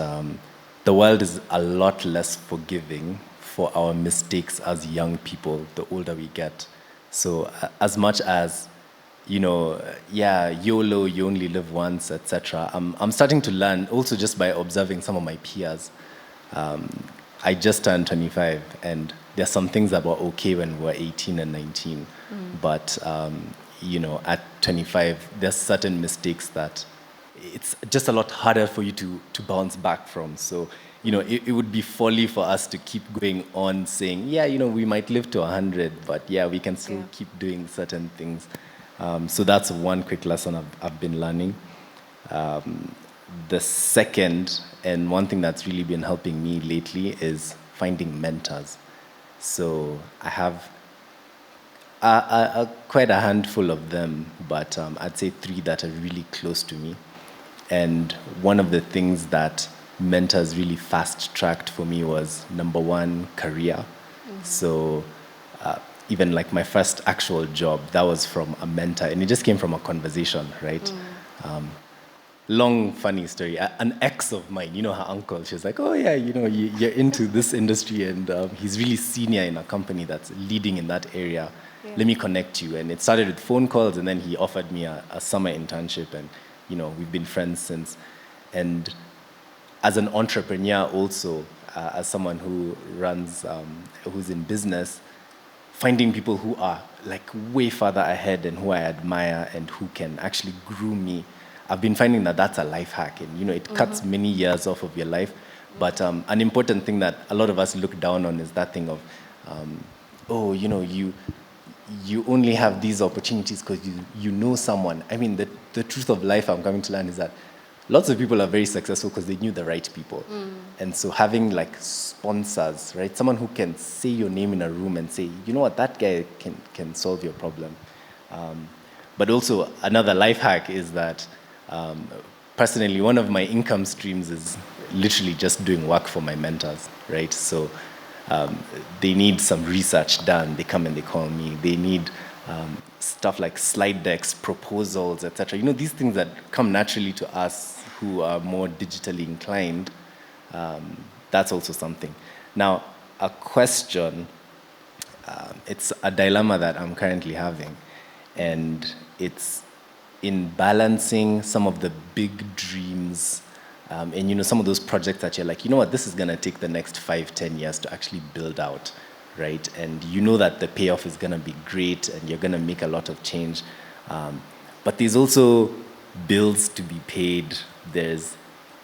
the world is a lot less forgiving for our mistakes as young people the older we get. So as much as, YOLO, you only live once, etc. I'm starting to learn, also just by observing some of my peers. I just turned 25, and there's some things that were okay when we were 18 and 19. But, at 25, there's certain mistakes that it's just a lot harder for you to bounce back from. So, it would be folly for us to keep going on saying, we might live to 100, but we can still keep doing certain things. So that's one quick lesson I've been learning. The second, and one thing that's really been helping me lately, is finding mentors. So I have Quite a handful of them, but I'd say 3 that are really close to me. And one of the things that mentors really fast-tracked for me was, number 1, career. So even like my first actual job, that was from a mentor, and it just came from a conversation, right? Long, funny story. An ex of mine, her uncle, she was like, oh yeah, you're into this industry, and he's really senior in a company that's leading in that area. Yeah. Let me connect you. And it started with phone calls, and then he offered me a summer internship, and we've been friends since. And as an entrepreneur also, as someone who runs, who's in business, finding people who are like way further ahead and who I admire and who can actually groom me, I've been finding that that's a life hack, and it cuts many years off of your life. But an important thing that a lot of us look down on is that thing of, you only have these opportunities because you know someone. I mean, the truth of life I'm coming to learn is that lots of people are very successful because they knew the right people. And so having like sponsors, right? Someone who can say your name in a room and say, you know what, that guy can solve your problem. But also another life hack is that personally, one of my income streams is literally just doing work for my mentors, right? So they need some research done. They come and they call me. They need stuff like slide decks, proposals, etc. These things that come naturally to us who are more digitally inclined. That's also something. Now, a question, it's a dilemma that I'm currently having, and it's in balancing some of the big dreams and some of those projects that you're like, what, this is going to take the next 5-10 years to actually build out, right? And that the payoff is going to be great and you're going to make a lot of change. But there's also bills to be paid. There's,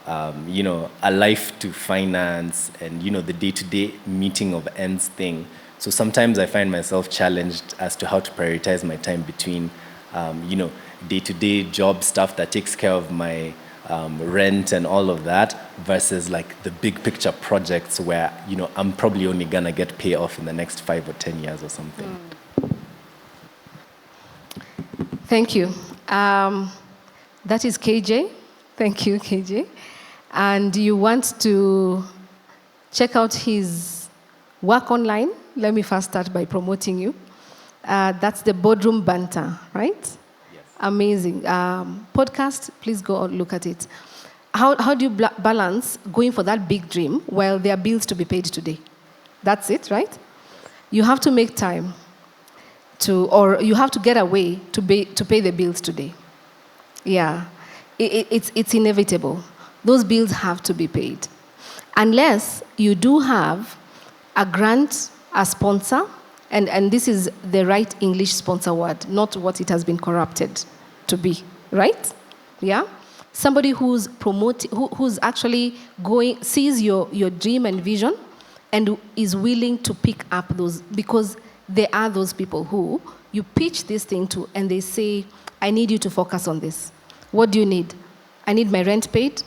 a life to finance and, the day-to-day meeting of ends thing. So sometimes I find myself challenged as to how to prioritize my time between, day-to-day job stuff that takes care of my rent and all of that versus like the big picture projects where, I'm probably only gonna get payoff in the next 5 or 10 years or something. Thank you. That is KJ. Thank you, KJ. And you want to check out his work online? Let me first start by promoting you. That's the Boardroom Banter, right? Yes. Amazing. Podcast, please go look at it. How do you balance going for that big dream while there are bills to be paid today? That's it, right? Yes. You have to make time or you have to get away to pay the bills today. Yeah, it's inevitable. Those bills have to be paid. Unless you do have a grant, a sponsor, and this is the right English sponsor word, not what it has been corrupted to be, right? Yeah? Somebody who's who's actually sees your dream and vision and is willing to pick up those, because there are those people who you pitch this thing to and they say, I need you to focus on this. What do you need? I need my rent paid.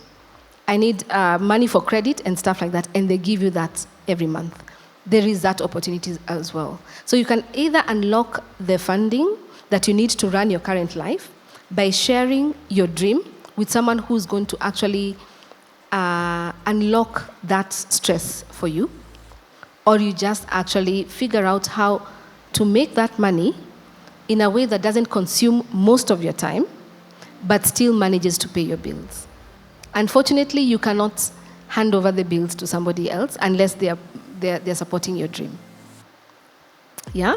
I need money for credit and stuff like that. And they give you that every month. There is that opportunity as well. So you can either unlock the funding that you need to run your current life by sharing your dream with someone who's going to actually unlock that stress for you. Or you just actually figure out how to make that money in a way that doesn't consume most of your time, but still manages to pay your bills. Unfortunately, you cannot hand over the bills to somebody else unless they're supporting your dream. Yeah?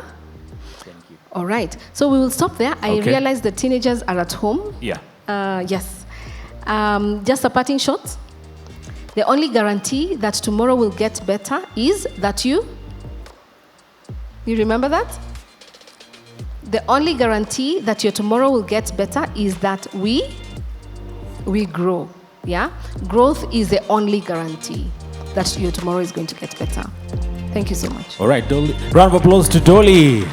Thank you. All right. So we will stop there. I realize the teenagers are at home. Yeah. Yes. Just a parting shot. The only guarantee that tomorrow will get better is that you remember that? The only guarantee that your tomorrow will get better is that we grow. Yeah? Growth is the only guarantee that your tomorrow is going to get better. Thank you so much. All right, Dolly. Round of applause to Dolly.